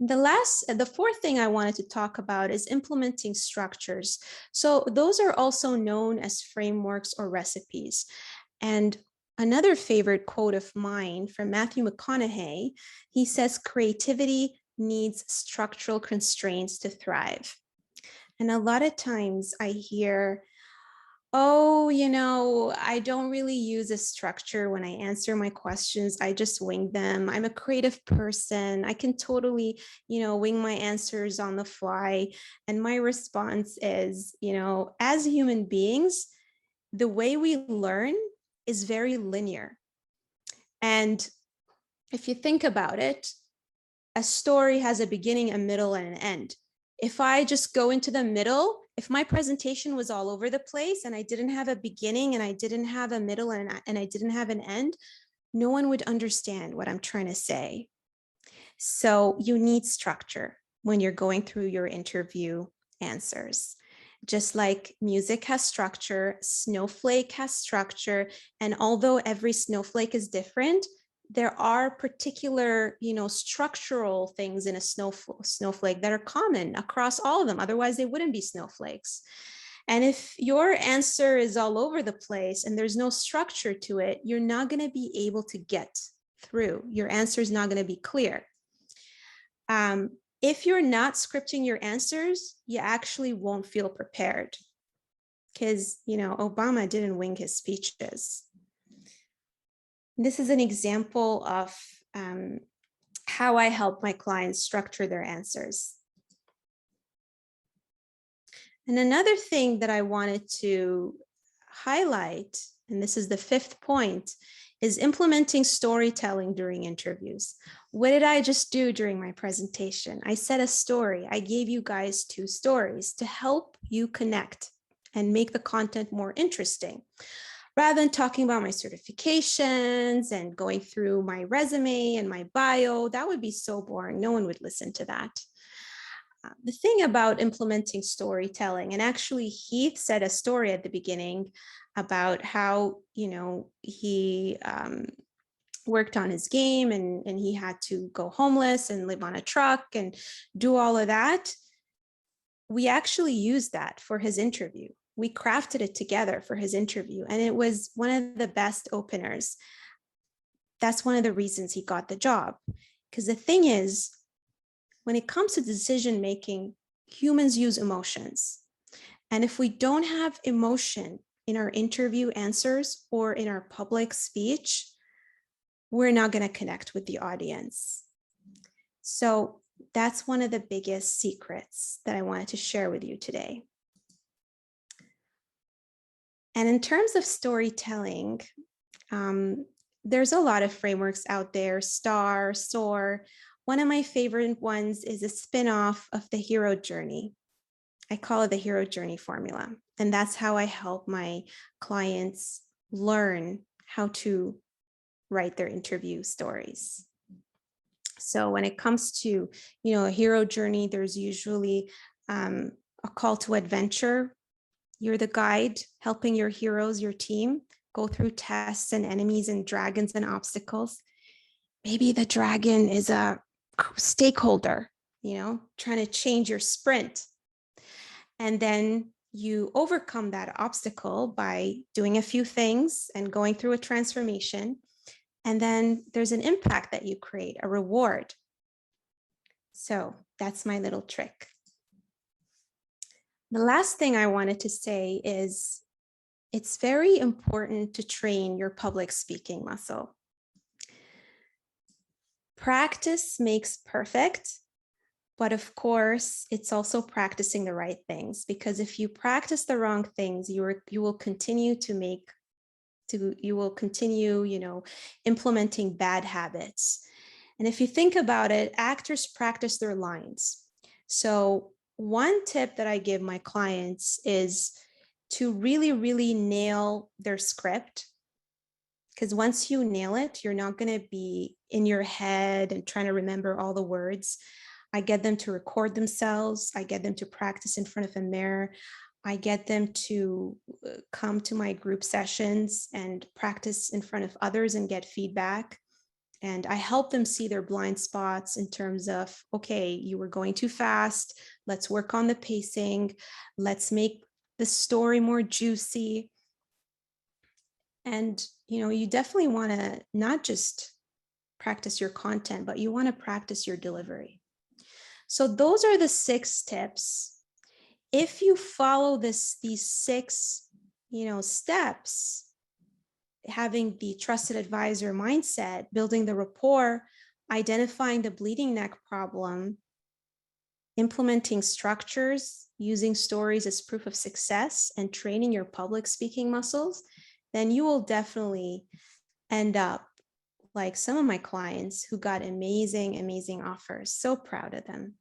The fourth thing I wanted to talk about is implementing structures. So those are also known as frameworks or recipes. And another favorite quote of mine from Matthew McConaughey, he says, creativity needs structural constraints to thrive. And a lot of times I hear, oh, I don't really use a structure when I answer my questions. I just wing them. I'm a creative person. I can totally, wing my answers on the fly. And my response is, as human beings, the way we learn is very linear. And if you think about it, a story has a beginning, a middle, and an end. If I just go into the middle, if my presentation was all over the place and I didn't have a beginning and I didn't have a middle and I didn't have an end, no one would understand what I'm trying to say. So you need structure when you're going through your interview answers. Just like music has structure, snowflake has structure, and although every snowflake is different, there are particular, structural things in a snowflake that are common across all of them. Otherwise, they wouldn't be snowflakes. And if your answer is all over the place and there's no structure to it, you're not going to be able to get through. Your answer is not going to be clear. If you're not scripting your answers, you actually won't feel prepared because, Obama didn't wing his speeches. This is an example of how I help my clients structure their answers. And another thing that I wanted to highlight, and this is the fifth point, is implementing storytelling during interviews. What did I just do during my presentation? I said a story. I gave you guys 2 stories to help you connect and make the content more interesting. Rather than talking about my certifications and going through my resume and my bio, that would be so boring. No one would listen to that. The thing about implementing storytelling, and actually Heath said a story at the beginning about how, he worked on his game and he had to go homeless and live on a truck and do all of that. We actually used that for his interview. We crafted it together for his interview, and it was one of the best openers. That's one of the reasons he got the job. Because the thing is, when it comes to decision making, humans use emotions. And if we don't have emotion in our interview answers or in our public speech, we're not going to connect with the audience. So that's one of the biggest secrets that I wanted to share with you today. And in terms of storytelling, there's a lot of frameworks out there, STAR, SOAR. One of my favorite ones is a spin-off of the hero journey. I call it the hero journey formula. And that's how I help my clients learn how to write their interview stories. So when it comes to, a hero journey, there's usually a call to adventure. You're the guide helping your heroes, your team, go through tests and enemies and dragons and obstacles. Maybe the dragon is a stakeholder, trying to change your sprint. And then you overcome that obstacle by doing a few things and going through a transformation. And then there's an impact that you create, a reward. So that's my little trick. The last thing I wanted to say is it's very important to train your public speaking muscle. Practice makes perfect, but of course, it's also practicing the right things, because if you practice the wrong things, you will continue implementing bad habits. And if you think about it, actors practice their lines. So one tip that I give my clients is to really, really nail their script. Because once you nail it, you're not going to be in your head and trying to remember all the words. I get them to record themselves. I get them to practice in front of a mirror. I get them to come to my group sessions and practice in front of others and get feedback. And I help them see their blind spots in terms of, okay, you were going too fast. Let's work on the pacing. Let's make the story more juicy. And, you definitely want to not just practice your content, but you want to practice your delivery. So those are the 6 tips. If you follow these 6, steps, having the trusted advisor mindset, building the rapport, identifying the bleeding neck problem, implementing structures, using stories as proof of success, and training your public speaking muscles, then you will definitely end up like some of my clients who got amazing, amazing offers. So proud of them.